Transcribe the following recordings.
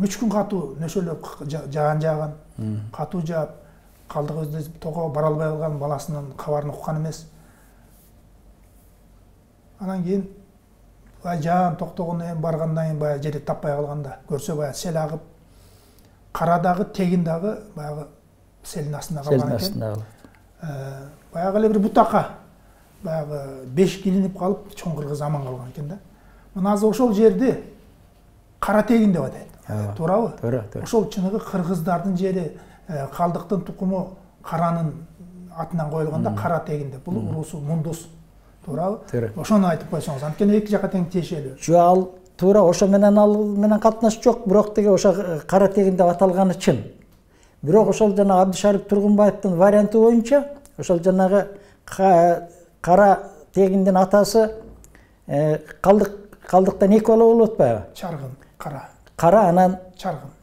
3 күн катуу нөшөлөп жаган, катуу жаап, калдык өзү того бара албай калган баласынын кабарын уккан эмес. Анан кийин жаан токтогондон кийин баргандан кийин баягы жерди таппай калганда көрсө баягы сел агып, карадагы тегин дагы баягы селдин астында калган экен. Баягы эле бир бутакка баягы 5 килинип калып, чоң кыргыз аман калган экен да. Мына азыр ошол жерди кара тегин деп атайт. Туурабы? Туура. Ошол чыныгы кыргыздардын жери, калдыктын тукуму каранын атынан коюлганда кара тегин деп. Бул уруусу мундус. Туурабы? Ошону айтып койсоңуз, анткени эки жака тең тиешелүү. Жо ал туура, ошо менен ал менен катнаш жок, бирок деге ошо кара тегин деп аталганы чын. Бирок ошол жана Абдышарып Тургунбаевдин варианты боюнча, ошол жанагы кара тегиндин атасы калдыктан эки бала болуп атпайбы? Чаргын, кара анан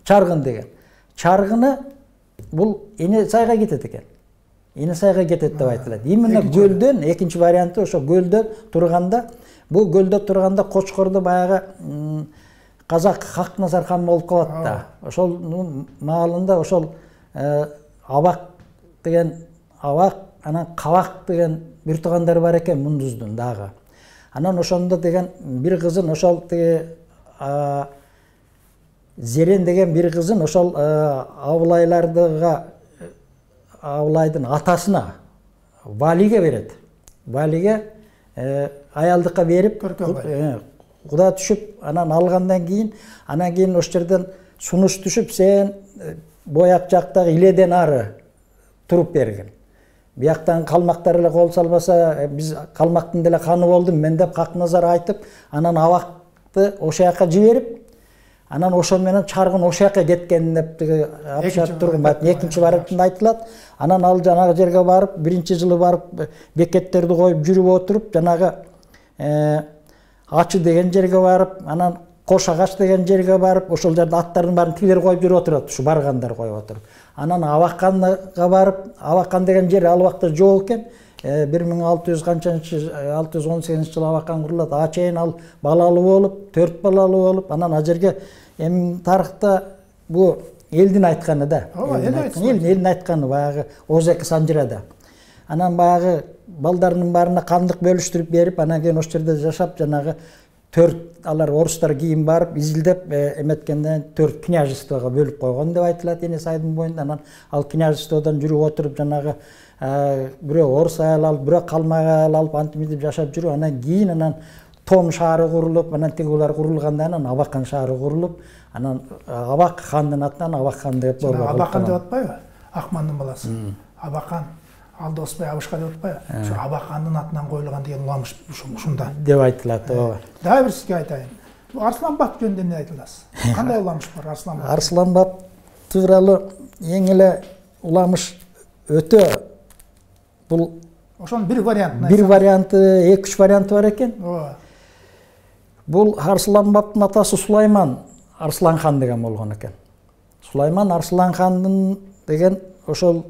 чаргын деген. Чаргыны бул Эне сайга кетет экен. Эне сайга кетет деп айтылат. Именно гөлдөн, экинчи варианты ошо гөлдө турганда, бул гөлдө турганда Кочкордо баягы казак Хакназар хан болуп калат да. Ошол маалында ошол Абак деген Абак, анан Кабак деген бир туугандар бар экен Мундуздун дагы. Анан ошондо деген бир кызын ошол Зерен деген бир кызын ошол Абылайдын атасына Валиге берет. Валиге аялдыкка берип, куда түшүп, анан алгандан кийин, ошол жерден сунуш түшүп, сен бояк жактагы иледен ары туруп бергин. Бияктан калмактар эле кол салбаса, биз калмактын деле ханы болдум мен деп Хакназар айтып, анан Абакты ошол жака жиберип, анан ошол менен Чаргын ошол жака кеткен деп Абдышарып Тургунбаевдин экинчи вариантында айтылат. Анан ал жанагы жерге барып, биринчи жылы барып бекеттерди коюп жүрүп отуруп, жанагы Ачы деген жерге барып, анан Кош агач деген жерге барып, ошол жерде аттардын баарын тилер коюп жүрүп отурат, ушу баргандар коюп отуруп. Анан Абаканга барып, Абакан деген жер ал убакта жок экен. 1618 жылы Абакан курулат. Ачайын ал балалуу болуп, 4 балалуу болуп, анан ал жерге тарыхта бу элдин айтканы да. Элдин айтканы баягы Озеки Санжирада. Анан баягы балдарынын баарына кандык бөлүштүрүп берип, анан кийин ошол жерде жашап, жанагы 4 алар орустар кийин барып изилдеп эметкенден 4 княжествого бөлүп койгон деп айтылат Эне сайдын боюнда. Анан ал княжестводон жүрүп отуруп, жанагы бирөө орус аял алып, бирөө калмак аял алып антимитип жашап жүрүп, анан кийин анан Том шаары курулуп, анан тигулар курулгандан анан Абакан шаары курулуп, анан Абак хандын атынан Абак хан деп болуп. Абакан деп атпайбы? Акмандын баласы. Абакан Алдосбай Абышка деп атпайбы? Ошо Абакандын атынан коюлган деген уламыш ушунда деп айтылат. Ооба. Дагы бир сизге айтайын. Арслан баб жөнүндө эмне айтыласыз? Кандай уламыш бар Арслан баб? Арслан баб тууралуу эң эле уламыш өтө бул ошонун бир вариантын бир варианты, 2-3 варианты бар экен. Ооба. Бул Арслан бабтын атасы Сулайман Арслан хан деген болгон экен. Сулайман Арслан хандын деген ошол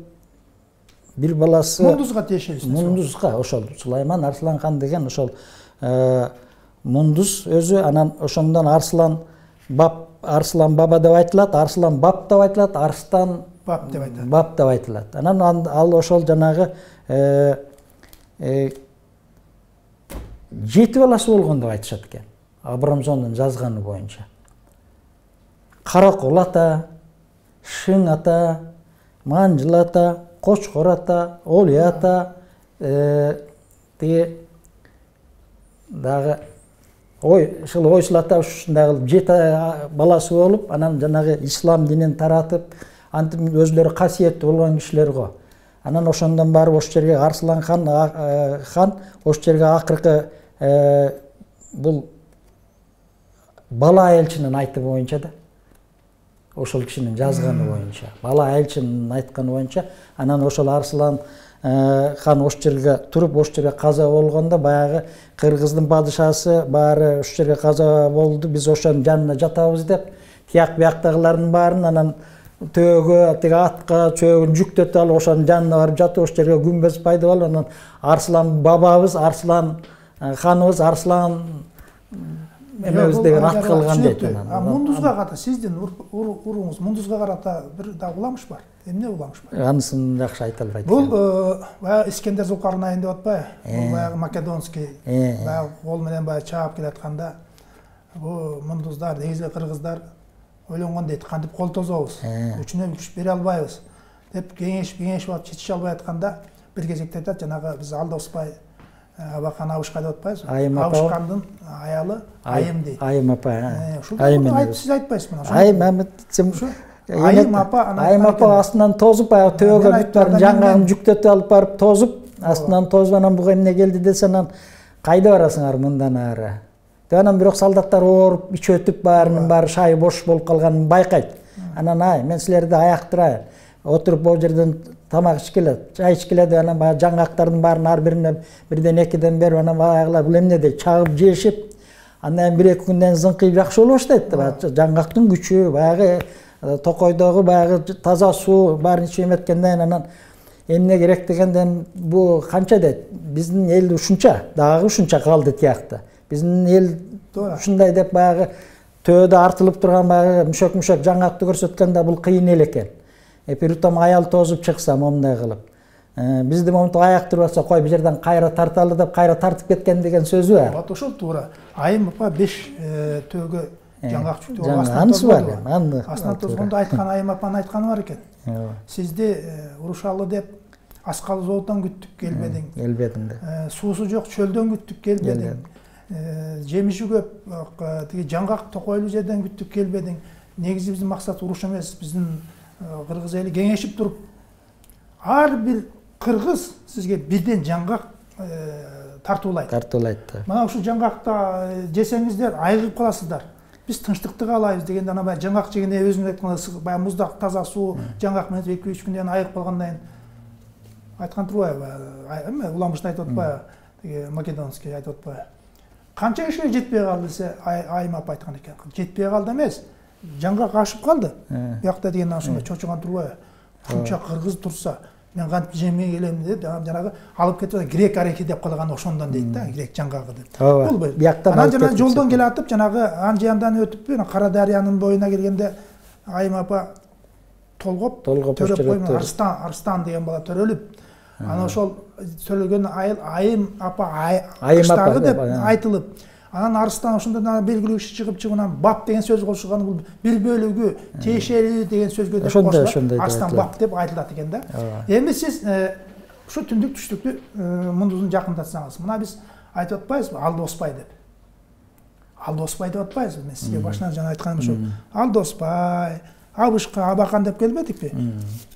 бир баласы Мундузга тиешелүү. Мундузга ошол Сулайман Арслан хан деген ошол Мундуз өзү, анан ошондон Арслан баба деп айтылат, Арслан баб деп айтылат, Арстан баб деп айтылат. Анан ал ошол жанагы 7 баласы болгон деп айтышат экен. Абрамзондун жазганы боюнча. Каракол ата, Шың ата, Манжыл ата, Кочкор ата, Оли ата, тиги дагы Ойсул ата ушундагы 7 баласы болуп, анан жанагы ислам динин таратып, антип өзлөрү касиеттүү болгон кишилер го. Анан ошондон барып ошол жерге Арслан хан ошол жерге акыркы бул бала айылчынын айты боюнча да. Ошол кишинин жазганы боюнча, бала айылчынын айтканы боюнча, анан ошол Арслан хан ошол жерге туруп, ошол жерге каза болгондо баягы кыргыздын падышасы баары ошол жерге каза болду, биз ошонун жанына жатабыз деп, тияк бияктагылардын баарын анан төөгө, тиги атка чөөгүн жүктөтүп алып, ошонун жанына барып жатып, ошол жерге күмбөз пайда болуп, анан Арслан бабабыз, Арслан ханыбыз, Арслан эмебиз деген ат кылган дейт. Мундузга карата сиздин уруңуз мундузга карата бир да уламыш бар. Эмне уламыш бар? Анысын жакшы айта албайт. Бул баягы Искендер Зулкарнайын деп атпайбы? Бул баягы македонский баягы кол менен баягы чаап келатканда бул мундуздар, негизи кыргыздар ойлонгон дейт, кантип кол тозобуз, күчүнө күч бере албайбыз деп кеңеш алып чечише албай атканда бир кезекте айтат, жанагы биз Алдосбай Абакан Абышка деп атпайбызбы? Абышкандын аялы Айым дейт. Айым апа. Ушул сиз айтпайсызбы? Айым Айым апа астынан тозуп, баягы төбөгө бүт барын жаңгагын жүктөтүп алып барып тозуп, астынан тозуп анан буга эмне келди десе, анан кайда барасыңар мындан ары? Анан бирок солдаттар ооруп, ичөтүп баарынын баары шайы бош болуп калганын байкайт. Анан мен силерди аяктырайын. Отуруп бул жерден тамак ичкиле, чай ичкиле деп анан баягы жаңгактардын баарын ар бирине бирден экиден берип анан баягылар бул эмне дейт, чагып жешип, андан бир-эки күндөн зыңкыйып жакшы боло баштайт да. Жаңгактын күчү, баягы токойдогу баягы таза суу баарын ичип эметкенден анан эмне керек дегенден бул канча дейт, биздин эл ушунча, дагы ушунча калды тиякты. Биздин эл ушундай деп баягы төөдө артылып турган баягы мүшөк жаңгакты көрсөткөндө бул кыйын эл экен. Эпирутам аял тозуп чыкса момундай кылып. Бизди момунтип аяктырып атса, кой бул жерден кайра тарталы деп кайра тартып кеткен деген сөзү бар. Вот ошол туура. Айым апа 5 төөгө жаңгак жүктөп анысы бар. Астынан тозгондо айткан Айым апанын айтканы бар экен. Сизди урушалы деп аскалы зоодон күттүк келбедиң. Келбедиң. Суусу жок чөлдөн күттүк келбедиң. Жемиши көп, тиги жаңгак токойлуу жерден күттүк келбедиң. Негизи биздин максат уруш эмес, биздин кыргыз эли кеңешип туруп, ар бир кыргыз сизге бирден жаңгак тартуулайт. Мына ушул жаңгакта жесеңиздер айыгып каласыздар. Биз тынчтыкты каалайбыз дегенде ана баягы жаңгак жегенде өзүңүз айткандай баягы муздак таза суу жаңгак менен 2-3 күндөн айыгып калгандан кийин айткан турбайбы? Эме уламышты айтып атпайбы? Тиги македонский айтып атпайбы? Канча кишиге жетпей калды десе, Айым апа айткан экен. Жетпей калды эмес, жаңгак ашып калды. Биякта дегенден ошондой чочуган турбайбы? Ушунча кыргыз турса, мен кантип жемей келем деп, жанагы алып кетип грек ареки деп калган ошондон дейт да, грек жаңгагы деп. Бул бияктан анан жана жолдон келатып, жанагы Анжияндан өтүп, Кара Дарыянын боюна келгенде Айым апа толгоп төрөп коймон, Арстан деген бала төрөлүп, анан ошол төрөлгөн Айым апа айыштагы деп айтылып, анан Арстан ошондон белгилүү киши чыгып анан бап деген сөз кошулган, бул бир бөлүгү тиешелүү деген сөзгө деп кошулат. Арстан бап деп айтылат экен да. Эми сиз ушу түндүк түштүктү мундуздун жакындатсаңыз, мына биз айтып атпайбызбы, Алдосбай деп. Алдосбай деп атпайбызбы? Мен сизге башынан жана айтканым ошо. Алдосбай, Абышка, Абакан деп келбедикпи?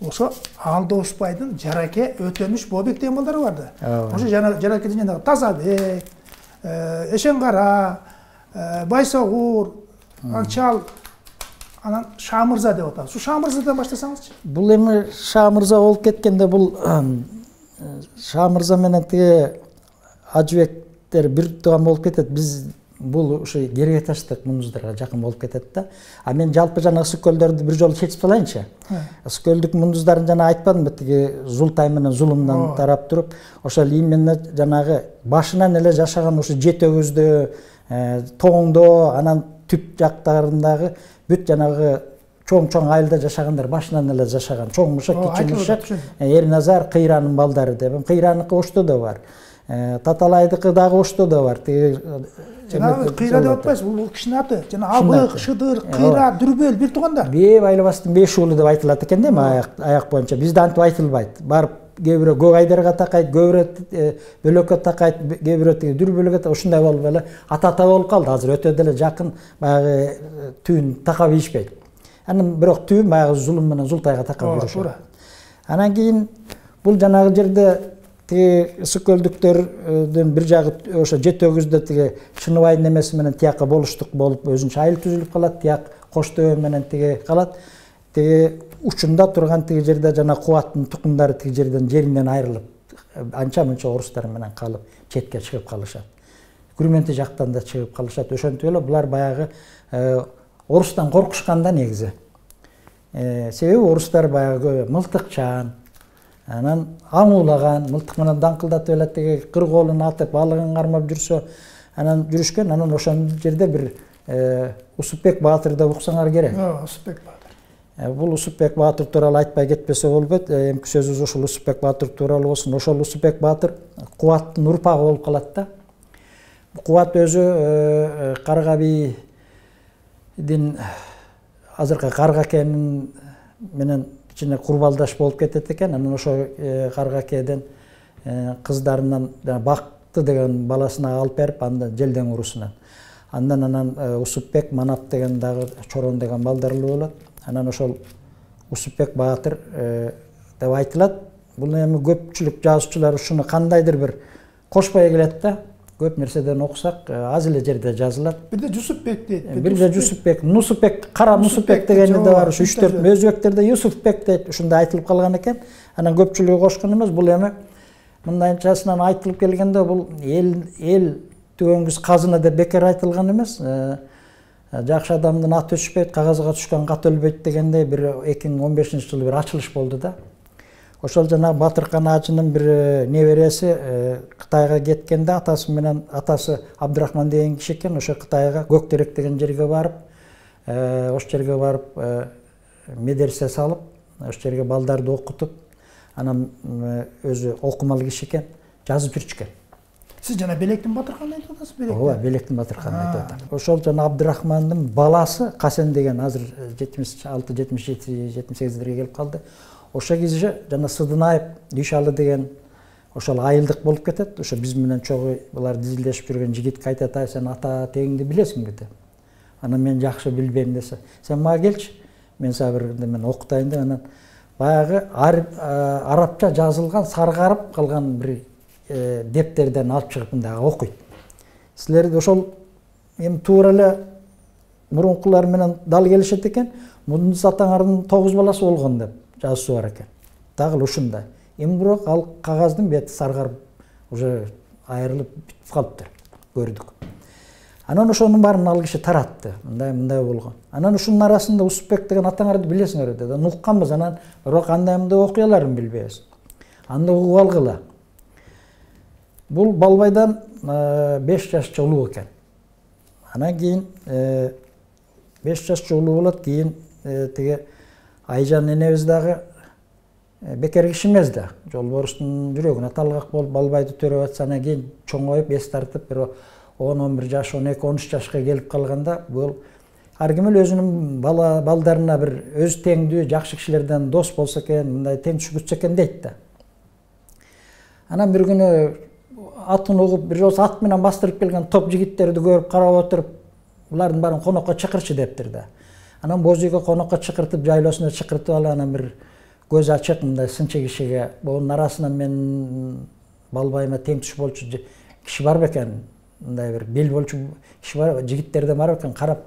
Ошо Алдосбайдын жараке Өтөмүш Бообек деген балдары бар да. Ошо жаракедин жанагы Тазабек, Эшенгара, Байсогур, Анчал, анан Шамырза деп атабыз. Ушу Шамырзадан баштасаңызчы. Бул эми Шамырза болуп кеткенде бул Шамырза менен тиги Ажыбектер бир тууган болуп кетет. Биз бул ушу Керге Таштык мундуздарга жакын болуп кетет да. А мен жалпы жана Ысыкөлдөрдү бир жолу чечип салайынчы. Ысыкөлдүк мундуздарын жана айтпадымбы, тиги Зултай менен Зулумдан тарап туруп, ошол именно жанагы башынан эле жашаган ушу Жетөгүздө, Тоңдо, анан түп жактарындагы бүт жанагы чоң айылда жашагандар башынан эле жашаган. Чоң мушак, кичи мушак, Эрназар, Кыйранын балдары деп. Кыйраныкы ошто да бар. Таталайдыкы дагы ошто да бар. Жанагы Кыйра деп атпайсыз, бул кишинин аты. Жана Абык, Шыдыр, Кыйра, Дүрбөл бир туугандар. Беп Айлабастын 5 уулу деп айтылат экен да, аяк боюнча. Бизде антип айтылбайт. Барып кээ бирөө Көк-Айдарга такайт, кээ бирөө Бөлөккө такайт, кээ бирөө Дүрбөлгө такайт, ушундай болуп эле ата болуп калды. Азыр өтө деле жакын баягы түйүн такап ийишпейт. Анан бирок түйүн баягы Зулум менен Зултайга такап жүрүшөт. Анан кийин бул жанагы жерде тиги Ысыкөлдүктөрдүн бир жагы ошо Жетөгүздө тиги Чыныбайдын эмеси менен тиякка болуштук болуп өзүнчө айыл түзүлүп калат, тияк Коштөбө менен тиги калат. Тиги учунда турган тиги жерде жана Кубаттын тукумдары тиги жеринен айрылып, анча-мынча орустар менен калып, четке чыгып калышат. Күрменти жактан да чыгып калышат. Ошентип эле булар баягы орустан коркушкан да негизи. Себеби орустар баягы мылтыкчан, анан аңуулаган, мылтык менен даңкылдатып эле тиги кыр колун атып, балыгын кармап жүрсө, анан жүрүшкөн. Анан ошол жерде бир Усупбек Баатырды уксаңар керек. Усупбек Баатыр. Бул Усупбек Баатыр тууралуу айтпай кетпесе болбойт. Эмки сөзүбүз ошол Усупбек Баатыр тууралуу болсун. Ошол Усупбек Баатыр Кубаттын урпагы болуп калат да. Кубат өзү Карга бийдин азыркы Карга экенин менен кичине курбалдаш болуп кетет экен. Анан ошо Карга экеден кыздарынан Бакты деген баласына алып берип, анда Желден урусунан. Андан Усупбек Манап деген дагы Чорон деген балдарлуу болот. Анан ошол Усупбек Баатыр деп айтылат. Бул эми көпчүлүк жазуучулар ушуну кандайдыр бир кошпой келет да. Көп нерседен окусак аз эле жерде жазылат. Бирде Жусупбек дейт. Бирде Жусупбек, Нусупбек, Кара Нусупбек дегени да бар. Ушу 3-4 өзбектерде Юсупбек дейт. Ушундай айтылып калган экен. Анан көпчүлүгү кошкон эмес. Бул эми мындайчасынан айтылып келгенде бул эл түгөнгүс казына деп бекер айтылган эмес. Жакшы адамдын аты өчпөйт, кагазга түшкөн кат өлбөйт дегендей бир 2015-жылы бир ачылыш болду да. Ошол жана Батыркан Ажынын бир небереси Кытайга кеткенде атасы Абдырахман деген киши экен. Ошо Кытайга Көктерек деген жерге барып, ошол жерге барып медресе салып, ошол жерге балдарды окутуп, анан өзү окумал киши экен, жазып жүрчүкен. Сиз жана Белектин Батырканды айтып атасыз, Белектин? Ооба, Белектин Батырканды айтып атам. Ошол жана Абдырахмандын баласы Касен деген азыр 76-77-78-дерге келип калды. Ошо киши жана Сыдынаев Дүйшалы деген ошол айылдык болуп кетет. Ошо биз менен чогуу булар дизилдешип жүргөн жигитке айтат: "Ай, сен ата тегиңди билесиңби?" деп. Анан мен жакшы билбейм десе: "Сен мага келчи, мен сага бир мен окутайын" деп. Анан баягы арабча жазылган саргарып калган бир дептерден алып чыгып мындай окуйт. Силерди ошол эми туура эле мурункулар менен дал келишет экен. Мундуз атаңардын 9 баласы болгон деп жазуусу бар экен. Дагы ушундай. Эми бирок ал кагаздын бети саргарып уже айрылып бүтүп калыптыр. Көрдүк. Анан ошонун баарын ал киши таратты. Мындай болгон. Анан ушунун арасында Усупбек деген атаңарды билесиңер деди. Укканбыз, анан бирок кандай мындай окуяларын билбейбиз. Анда угуп алгыла. Бул Балбайдан 5 жашча улуу экен. Анан кийин 5 жашча улуу болот, кийин тиги Айжан энебиз дагы бекер киши эмес да. Жолборустун жүрөгүнө талгак болуп Балбайды төрөп атса, анан кийин чоңоюп эс тартып бир 10-11 жаш, 12-13 жашка келип калганда бул ар ким эле өзүнүн балдарына бир өз теңдүү жакшы кишилерден дос болсо экен, мындай тең түшкүтсө экен дейт да. Анан бир күнү атын угуп, бир жолу ат менен бастырып келген топ жигиттерди көрүп карап отуруп, булардын баарын конокко чакырчы дептир да. Анан боз үйгө конокко чакыртып, жайлоосуна чакыртып алып, анан бир көз ачык мындай сынчы кишиге: "Бунун арасынан мен Балбайыма тең түш болчу киши бар бекен, мындай бир бел болчу киши бар, жигиттерден бар бекен, карап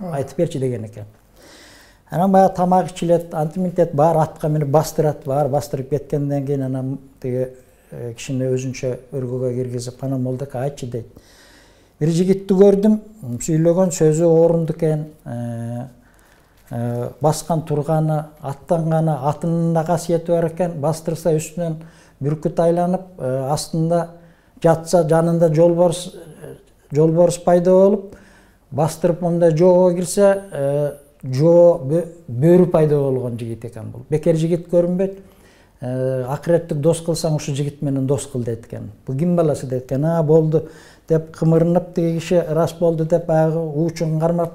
айтып берчи" деген экен. Анан баягы тамак ичилет, антиминтет, баары атка минип бастырат, баары бастырып кеткенден кийин анан тиги кишини өзүнчө өргөгө киргизип: "Анан молдока айтчы" дейт. "Бир жигитти көрдүм, сүйлөгөн сөзү орунду экен, баскан турганы, аттанганы, атынын да касиети бар экен, бастырса үстүнөн бүркүт айланып, астында жатса жанында жолборус пайда болуп, бастырып мондай жоого кирсе, бөрү пайда болгон жигит экен бул. Бекер жигит көрүнбөйт. Акыреттик дос кылсаң ушу жигит менен дос кыл" дейт экен. "Бул ким баласы" дейт экен. "А, болду" деп кымырынып, тиги киши "Рас болду" деп баягы уучун кармап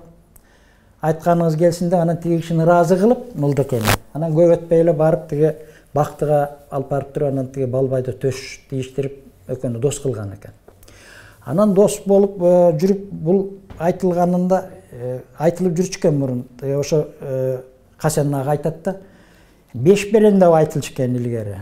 айтканыңыз келсин деп анан тиги кишини ыраазы кылып Молдокени. Анан көп өтпөй эле барып тиги Бактыга алып барып туруп, анан тиги Балбайды төш тийиштирип экөөнү дос кылган экен. Анан дос болуп жүрүп, бул айтылганында айтылып жүрчү экен мурун. Ошо Касен ага айтат да: "5 берен" деп айтылчу экен илгери.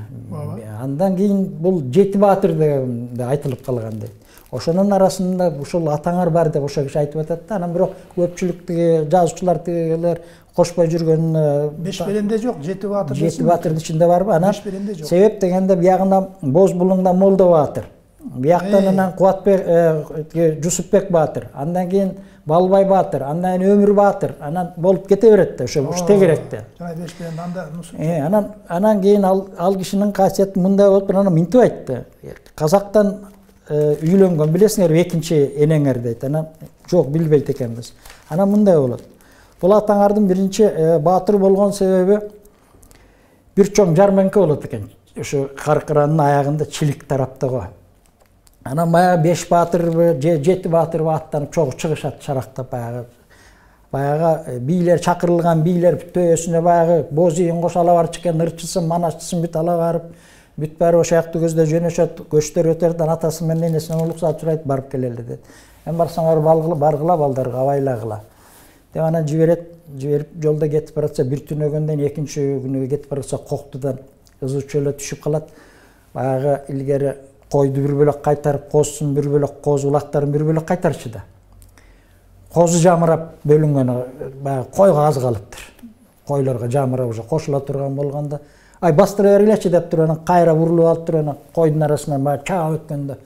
Андан кийин бул 7 Баатыр деп айтылып калган дейт. Ошонун арасында ушул атаңар бар деп ошо киши айтып атат да. Анан бирок көпчүлүк тиги жазуучулар тигилер кошпой жүргөн 5 беренде жок, 7 Баатыр. 7 Баатырдын ичинде барбы? Анан 5 беренде жок. Себеп дегенде биягында Боз булуңда Молдо Баатыр. Бияктан анан Кубатбек Жусупбек Баатыр, андан кийин Балбай Баатыр, андан кийин Өмүр Баатыр, анан болуп кете берет да, ошо тегеректе. Жана 5 беренде анда Анан кийин ал кишинин касиети мындай болуп, анан минтип айтты. Казактан үйлөнгөн билесиңер экинчи энеңер дейт. Анан жок билбейт экенбиз. Анан мындай болот. Бул атаңардын биринчи баатыр болгон себеби бир чоң жарманка болот экен. Ушу Каркыранын аягында Чилик тараптагы. Анан баягы 5 баатырбы, 7 баатырбы аттанып чогуу чыгышат шарактап баягы бийлер чакырылган бийлер төбөсүнө баягы боз ийин кош ала барып чыккан ырчысын, манашчысын бүт ала барып бүт баары ошол жактуу көздөй жөнөшөт, көчтөр өтөрдөн атасы менен энесинен уруксат сурайт, барып келели дейт. Эми барсаңар баргыла балдарга, абайлагыла деп анан жиберип жолдо кетип баратса, бир түн өгөндөн экинчи күнү кетип баратса Коктудан ызы чөлө түшүп калат. Баягы илгери койду бир бөлөк кайтарып, козусун бир бөлөк, коз улактарын бир бөлөк кайтарчы да. Козу жамырап бөлүнгөн, баягы койго аз калыптыр. Койлорго жамырап уже кошула турган болгондо, ай бастыра бергилечи деп туруп анан кайра бурулуп алып туруп анан койдун арасынан баягы чаап өткөндө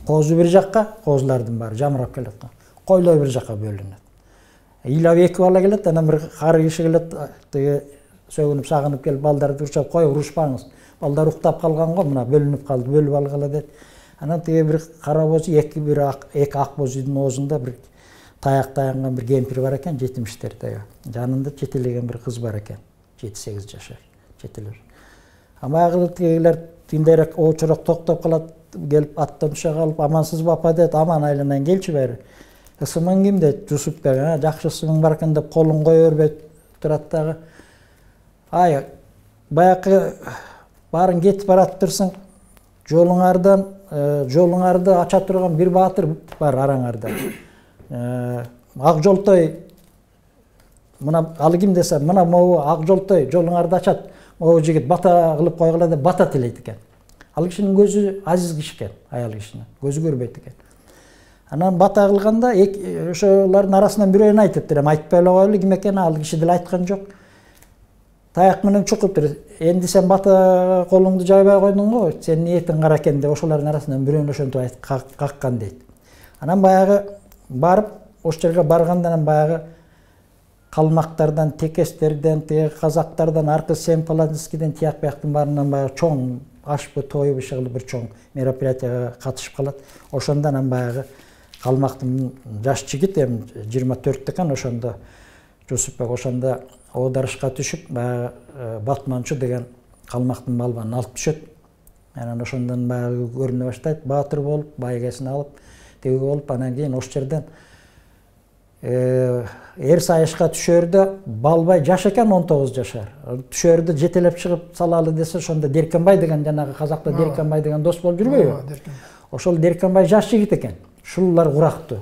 козу бир жакка, козулардын баары жамырап келаткан. Койлор бир жакка бөлүнөт. Ыйлап эки бала келет, анан бир кары киши келет, тиги сөгүнүп сагынып келип балдарды урушап, кой урушпаңыз. Балдар уктап калган го, мына бөлүнүп калды, бөлүп алгыла дейт. Анан тиги бир кара боз, эки ак бозуйдун оозунда бир таяк таянган бир кемпир бар экен, 70-тердеги. Жанында четелеген бир кыз бар экен, 7-8 жашар, четелер. Баягы тигилер тиндерек очурак токтоп калат, келип аттан түшө калып, амансызбы апа дейт, аман айланан келчи бери. Ысымың ким дейт, Жусупбек, жакшы ысымың бар экен деп колун кое бербей турат дагы. Ай, баягы барын кетип бараттырсың, жолуңарды ача турган бир баатыр бар араңарда. Ак жолтой, мына ал ким десе, мына могу ак жолтой жолуңарды ачат. Могу жигит бата кылып койгула деп бата тилейт экен. Ал кишинин көзү азиз киши экен, аял кишинин. Көзү көрбөйт экен. Анан бата кылганда ошолордун арасынан бирөөнү айтыптыр. Эми айтпай эле коелу ким экени, ал киши деле айткан жок. Таяк менен чукуптур. Энди сен бата колуңду жайбай койдуң го, сенин ниетиң кара экен деп ошолордун арасынан бирөөнү ошентип каккан дейт. Анан баягы барып, ош жерге барганда анан баягы калмактардан, текестерден, казактардан, аркы Семпаладскийден, тияк бияктын баарынан баягы чоң ашпы, тойбу шыгылып бир чоң мероприятияга катышып калат. Ошондо анан баягы калмактын жаш жигит, эми 24 экен, ошондо Жусупбек ошондо оодарышка түшүп, баягы Батманчу деген калмактын балбанын алып түшөт. Анан ошондон баягы көрүнө баштайт, баатыр болуп, байгесин алып, теги болуп, анан кийин ош жерден эр сайышка түшөрдө Балбай жаш экен, 19 жашар. Түшөрдө жетелеп чыгып салалы десе, ошондо Деркенбай деген, жанагы казакта Деркенбай деген дос болуп жүрбөйбү? Ошол Деркенбай жаш жигит экен. Шулар курактуу.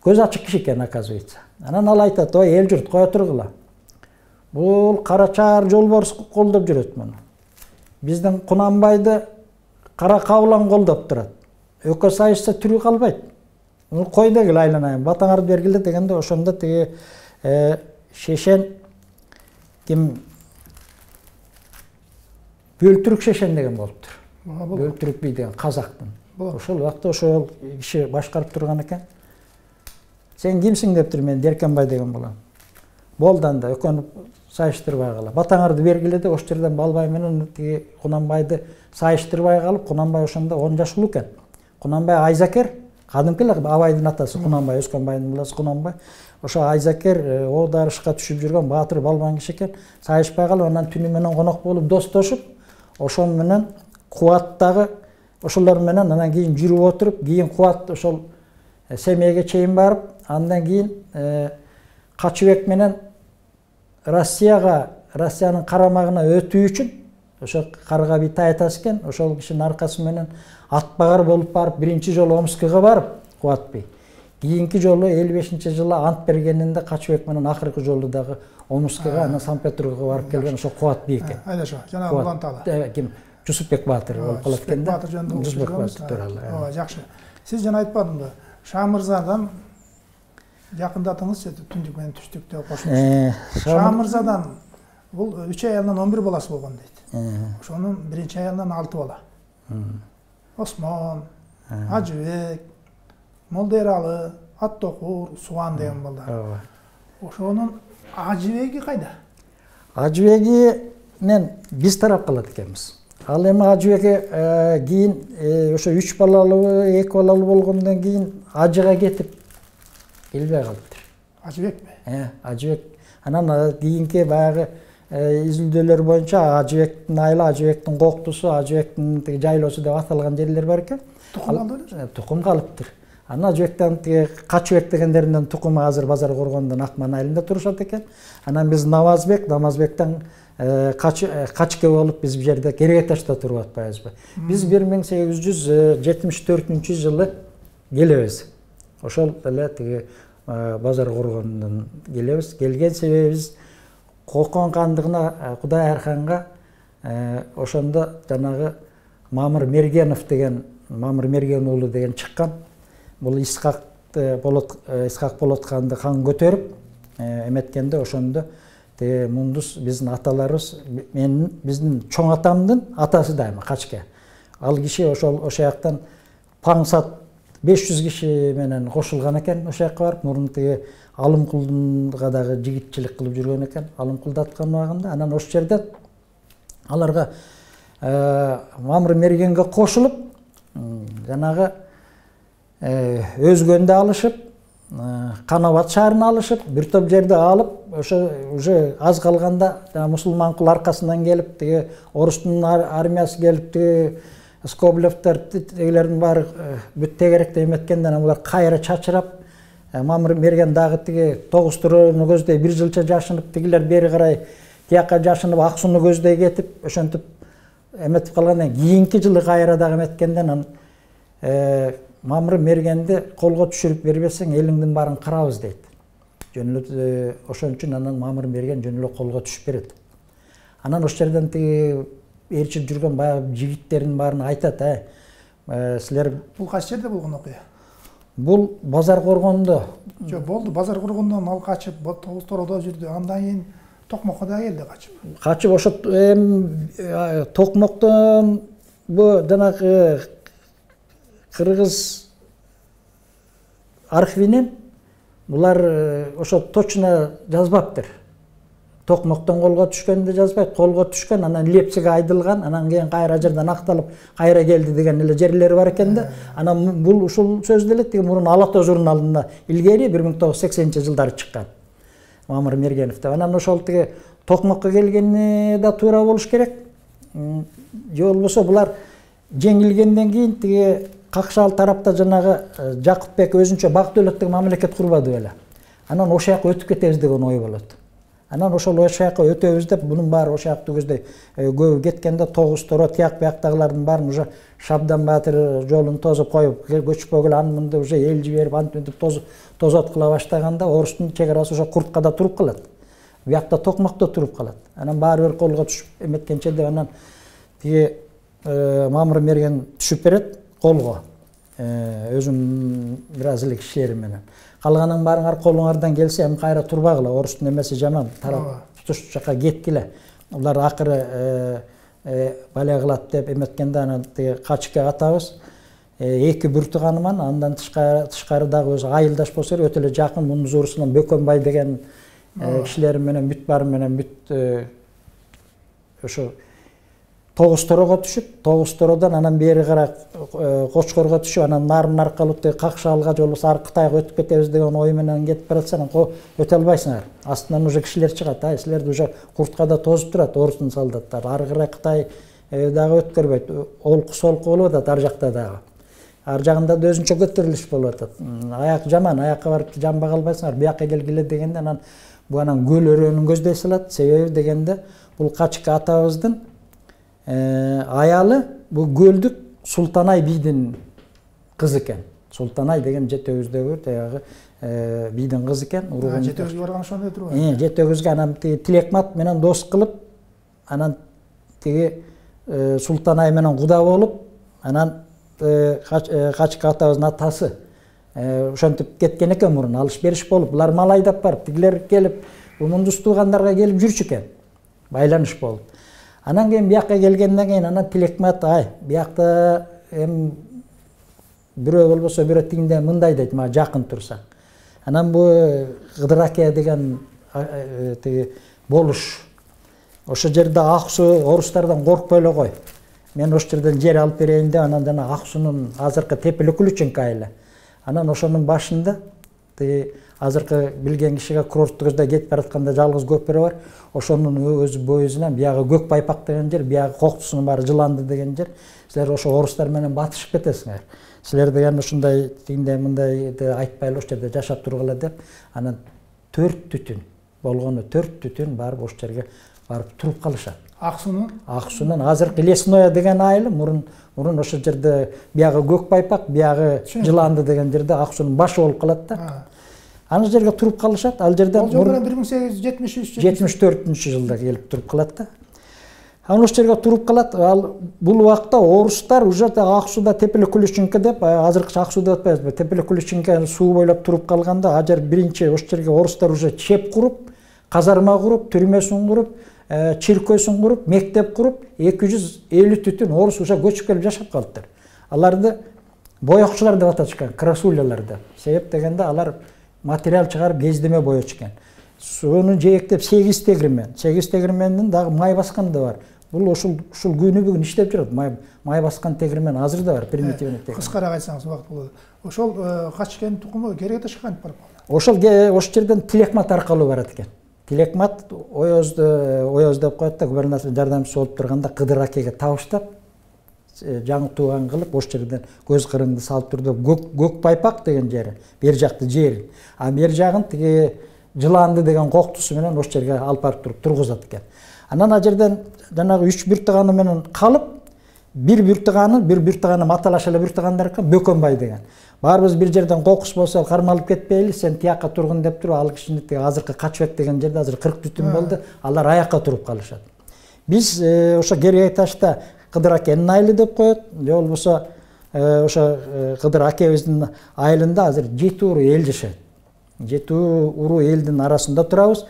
Көз ачык киши экен, оказывается. Анан ал айтат, ой, эл журт кое тургула. Бул Карачаар жолборс колдоп жүрөт муну. Биздин Кунанбайды Кара Кабылан колдоп турат. Өкө сайышса түрү калбайт. Кой дегил айланайын, батаңарды бергиле дегенде ошондо тиги Шешен ким Бөлтүрүк Шешен деген болуптур. Бөлтүрүк би деген казактын. Ошол убакта ошол киши башкарып турган экен. Сен кимсиң дептир, мен Деркенбай деген болом. Болду анда экөөнү сайыштырбай кала. Батаңарды бергиле деп ош жерден Балбай менен тиги Кунанбайды сайыштырбай калып, Кунанбай ошондо 10 жаш улуу экен. Кунанбай Айзакер, кадимки эле Абайдын атасы Кунанбай, Өскөнбайдын баласы Кунанбай. Ошо Айзакер оодарышка түшүп жүргөн баатыр балбан киши экен. Сайышпай калып, анан түнү менен конок болуп достошуп, ошол менен Кубаттагы ошолор менен анан кийин жүрүп отуруп, кийин Кубат ошол Семейге чейин барып, андан кийин Качыбек менен Россиянын карамагына өтүү үчүн ошо Карга би тайтас экен, ошол кишинин аркасы менен атбагар болуп барып, биринчи жолу Омскага барып, Кубат би. Кийинки жолу 55-жылы ант бергенинде Качыбек менен акыркы жолу дагы Омскага, анан Санкт-Петербургга барып келген ошо Кубат би экен. Айдаша, жанагы уланталы. Ким? Жусупбек баатыр болуп калат экен да. Жусупбек баатыр тууралуу. Ооба, жакшы. Сиз жана айтпадыңбы? Шаа мырзадан жакындатыңыз, түндүк менен түштүктө кошулуп. Шаа мырзадан бул 3 аялдан 11 баласы болгон дейт. Ошонун биринчи аялынан 6 бала. Осмон, Ажыбек, Молдералы, Аттокур, Суан деген балдар. Ошонун Ажыбеги кайда? Ажыбегинен биз тарап калат экенбиз. Ал эми Ажыбекке кийин ошо 3 балалуу, 2 балалуу болгондон кийин ажыга кетип келбей калыптыр. Ажыбекпи? Ажыбек. Анан кийинки баягы изилдөөлөр боюнча Ажыбектин айла, Ажыбектин коктусу, Ажыбектин жайлоосу деп аталган жерлер бар экен. Тукум калды? Тукум калыптыр. Анан Ажыбектен Качыбек дегендердин тукуму азыр Базар Коргондун Акман айылында турушат экен. Анан биз Намазбектен Качке болуп биз бу жерде Кереге Ташта туруп атпайбызбы? Биз 1874 жылы келебиз. Ошол эле тиги Базар Коргондон келебиз. Келген себебибиз Кокон кандыгына Кудай Арханга ошондо жанагы Мамыр Мергенов деген Мамыр Мерген уулу деген чыккан. Бул Исхак Болотканды хан көтөрүп эметкенде ошондо мундус биздин аталарыбыз биздин чоң атамдын атасы дайыма Качке. Ал киши ошол жактан Паңсат 500 киши менен кошулган экен ошол жакка барып, мурун тиги Алымкулга дагы жигитчилик кылып жүргөн экен. Алымкулдаткан убагында анан ошол жерде аларга Мамыр Мергенге кошулуп жанагы өзгөндө алышып, Канабат шаарына алышып, бир топ жерди алып, ошо уже аз калганда мусулман кул аркасынан келип, тиги орустун армиясы келип, тиги Скоблевдер тегилердин баары бүт тегеректе эметкенде анан булар кайра чачырап, Мамыр Мерген дагы тиги Тогуз-Турууну көздөй бир жылча жашынып, тигилер бери карай тияка жашынып, Ак сууну көздөй кетип, ошентип эметип калгандан кийинки жылы кайра дагы эметкенде анан Мамыр Мергенди колго түшүрүп бербесең элиңдин баарын кырабыз дейт. Жөн ошон үчүн анан Мамыр Мерген жөн эле колго түшүп берет. Анан ошол жерден тиги ээрчип жүргөн баягы жигиттердин баарын айтат, силер Бул кайсы жерде болгон окуя? Бул Базар Коргондо. Жок, болду. Базар Коргондон ал качып, Тогуз-Тородо жүрдү. Андан кийин Токмокко да келди качып. Качып ошо Токмоктон бу жанагы кыргыз архивинен булар ошо точно жазбаптыр. Токмоктон колго түшкөндү жазбайт, колго түшкөн, анан Лепсиге айдылган, анан кийин кайра жерден акталып, кайра келди деген эле жерлери бар экен да. Анан бул ушул сөздү эле тиги мурун Ала Тоо журналында илгери 1980-жылдары чыккан. Мамыр Мергенов деп. Анан ошол тиги Токмокко келгени да туура болуш керек. Же болбосо булар жеңилгенден кийин тиги Какшал тарапта жанагы Жакупбек өзүнчө Бак-Дөлөттүк мамлекет курбады беле. Анан ошол жака өтүп кетебиз деген ой болот. Анан ошол жака өтөбүз деп, бунун баары ошол жакта көздөй көбү кеткенде Тогуз-Торо тияк-бияктагылардын баарын уже Шабдан Батыр жолун тозуп коюп, көчүп көгүл анында уже эл жиберип антип тозот кыла баштаганда орустун чек арасы ошо Курткада туруп калат. Биякта Токмокто туруп калат. Анан баары бир колго түшүп эметкенче деп анан тиги Мамыр Мерген түшүп берет колго. Өзүнүн бир аз эле кишилери менен. Калганын баарыңар колуңардан келсе, эми кайра турбагыла, орустун эмеси жаман, тарап туш жака кеткиле. Улар акыры бале кылат деп эметкенде анан тиги Качке атабыз эки бүртүганыман, андан тышкары дагы өзү айылдаш болсо өтө эле жакын мундуз урусунан Бөкөнбай деген кишилер менен бүт бары менен бүт ошо Тогуз-Торого түшүп, Тогуз-Тородон анан бери карай Кочкорго түшүп, анан нарын аркалуу Какшалга же болбосо Кытайга өтүп кетебиз деген ой менен кетип баратсаң, өтө албайсыңар. Астынан уже кишилер чыгат, силерди уже Курткада тозуп турат орустун солдаттары. Ары карай Кытай дагы өткөрбөйт. Олку-солку болуп атат ар жакта дагы. Ар жагында да өзүнчө көтөрүлүш болуп атат. Аяк жаман, аякка барып жамбак албайсыңар. Бияка келгиле дегенде анан бу анан көл өрөөнүн көздөй салат. Себеби дегенде бул Качка атабыздын аялы бу көлдүк Султанай бийдин кызы экен. Султанай деген Жетөгүздөгү тагы бийдин кызы экен. Жетөгүзгө барган ошондой турбайбы? Жетөгүзгө анан Тилекмат менен дос кылып, анан тиги Султанай менен куда болуп, анан Качка атабыздын атасы ошентип кеткен экен мурун, алыш бериш болуп, булар мал айдап барып, тигилер келип, мундуз туугандарга келип жүрчү экен. Байланыш болуп. Анан кийин биякка келгенден кийин анан Тилекмат биякта эми бирөө болбосо бирөө тигинде мындай дейт, мага жакын турсаң. Анан бу Кыдыраке деген тиги болуш. Ошо жерде Ак суу орустардан коркпой эле кой. мен ошол жерден жер алып берейин деп анан жана ак суунун азыркы Тепеле Ключенко айылы. Анан ошонун башында азыркы билген кишиге курорттук өзүдө кетип баратканда жалгыз көпүрө бар. Ошонун өз боюзунан биягы Көк Байпак деген жер, биягы Коктусунун баары Жыланды деген жер. Силер ошо орустар менен батышып кетесиңер. Силер деген ушундай тигиндей мындай айтпайлы ошол жерде жашап тургула деп анан 4 түтүн болгону 4 түтүн барып ошол жерге барып туруп калышат. Ак суунун азыркы Лесное деген айыл мурун ошол жерде биягы Көк Байпак, биягы Жыланды деген жерде ак суунун башы болуп калат да. Аны жерге туруп калышат. Ал жерден 1874 жылда келип туруп калат да. Анан ошол жерге туруп калат. Ал бул убакта орустар уже ак сууда Тепеле Ключенко деп азыркыча ак суу деп атпайбызбы. Тепеле Ключенко суу бойлоп туруп калганда а жер биринчи ошол жерге орустар уже чеп куруп, казарма куруп, түрмөсүн куруп, чиркөөсүн куруп, мектеп куруп, 250 түтүн орус уже көчүп келип жашап калыптыр. Аларды боёкчулар деп аташкан, красулялар деп. Себеп дегенде алар материал чыгарып кездеме боечу экен. Сууну жээктеп 8 тегирмендин дагы май басканы да бар. Бул ошол күнү бүгүн иштеп жүрөт. Май баскан тегирмен азыр да бар, примитивный тегирмен. Кыскараак айтсаңыз убакыт болот. Ошол Качкенин тукуму Кереге Ташка кантип барып калды? Ошол жерден Тилекмат аркылуу барат экен. Тилекмат Оёз деп коет да, губернатор жардамчысы болуп турганда Кыдыр Акеге табыштап, жаңы тууган кылып ошол жерден көз кырыңды салып турду. Көк Байпак деген жери, бер жакты жерин. А бер жагын тиги Жыланды деген Коктусу менен ошол жерге алып барып тургузат экен. Анан ал жерден жанагы 3 биртыганы менен калып, бир биртыганы маталаша эле биртыгандар экен, Бөкөнбай деген. Баарыбыз бир жерден кокус болсо кармалып кетпейли, сен тияка тургун деп туруп, ал кишини азыркы Качбек деген жерде азыр 40 түтүн болду, алар аякка туруп калышат. Биз ошо Кереге Ташта Кыдыр Акенин айылы деп коет, же болбосо ошо Кыдыр Акебиздин айылында азыр 7 уруу эл жашайт. 7 уруу элдин арасында турабыз.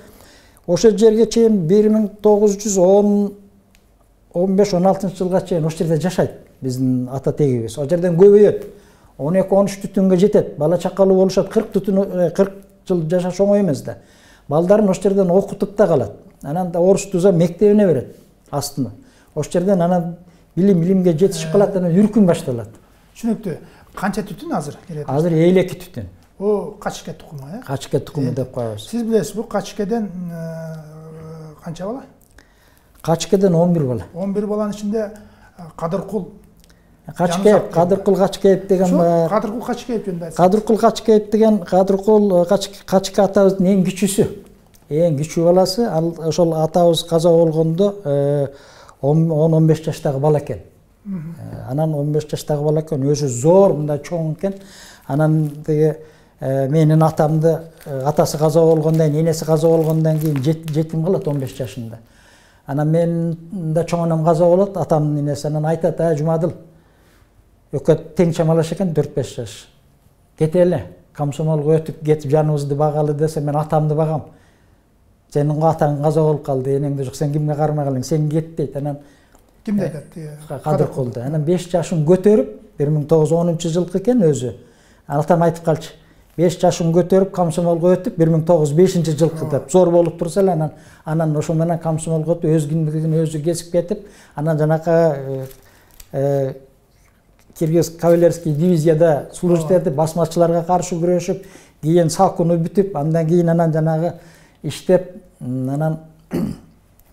Ошол жерге чейин 1915-16 жылга чейин ошол жерде жашайт биздин ата тегибиз. Ошол жерден көбөйөт. 12-13 түтүнгө жетет. Бала чакалуу болушат. 40 жыл жашаш оңой эмес да. Балдарын ошол жерден окутуп да калат. Анан да орус туза мектебине берет астына. Ошол жерден анан билимге жетишип калат, анан үркүн башталат. Түшүнүктүү. Канча түтүн азыр? Азыр 52 түтүн. О, Качке тукуму, э? Качке тукуму деп коебуз. Сиз билесизби, Качкеден канча бала? Качкеден 11 бала. 11 баланын ичинде Кадыркул Кадыркул Качкеев деген бар. Кадыркул Качкеев жөнүндө айтсаңыз. Кадыркул Качкеев деген Качке атабыздын эң кичүүсү. Эң кичүү баласы. Ал ошол атабыз каза болгондо 10-15 жаштагы бала экен. Анан 15 жаштагы бала экен, өзү зор, мындай чоң экен. Анан тиги менин атамды атасы каза болгондон кийин, энеси каза болгондон кийин жетим калат 15 жашында. Анан мен да чоң анам каза болот, атамдын энеси. Анан айтат: Жумадыл, экөө тең чамалаш экен, 4-5 жаш. Кетели, комсомолго өтүп кетип жаныбызды багалы десе, мен атамды багам. Сенин атаң каза болуп калды, энеңде жок, сен кимге кармай калдың, сен кет дейт. Анан кимде айтат? Кадыркулду. Анан 5 жашын көтөрүп, 1910-жылкы экен өзү. Атам айтып калчу. 5 жашын көтөрүп комсомолго өтүп 1905-жылкы деп зор болуп турса эле анан ошо менен комсомолго өтүп өз киндигин өзү кесип кетип, анан жанакы Киргиз кавалерский дивизияда служба этип, басмачыларга каршы күрөшүп, кийин сакууну бүтүп, андан кийин анан жанагы иштеп, анан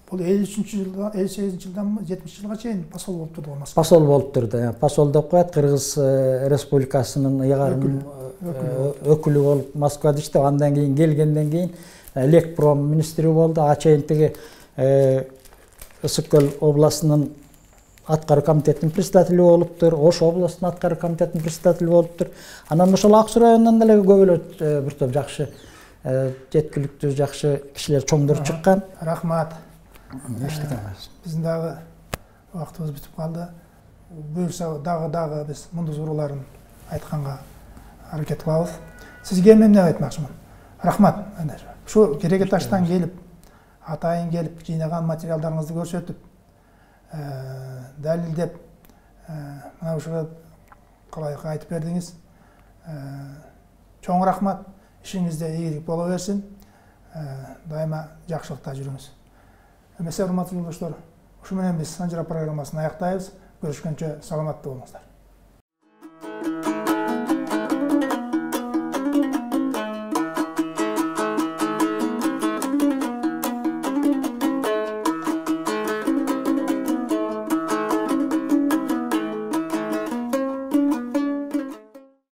бул 53-жылдан 58-жылдан 70 жылга чейин посол болуп турду го. Посол болуп турду. Посол деп коет, Кыргыз Республикасынын ыйгарым өкүлү болуп Москвада иштеп, андан кийин келгенден кийин Элекпром министри болду. Чейин тиги Ысык Көл областынын аткаруу комитетинин председатели болуптур, Ош областынын аткаруу комитетинин председатели болуптур. Анан ошол Ак Суу районунан деле көбөлөт бир топ жакшы жеткиликтүү жакшы кишилер чоңдор чыккан. Рахмат. Биздин дагы убактыбыз бүтүп калды. Буюрса дагы биз мундуз урууларын айтканга аракет кылабыз. Сизге мен эмне айтмакчымын? Рахмат. Ушу Кереге Таштан келип, атайын келип, жыйнаган материалдарыңызды көрсөтүп, далилдеп, мына ушуга калайкы айтып бердиңиз. Чоң рахмат. Ишиңизде ийгилик боло берсин. Дайыма жакшылыкта жүрүңүз. Эмесе, урматтуу жолдоштор, ушу менен биз Санжара программасын аяктайбыз. Görüşкенче саламатты болуңуздар.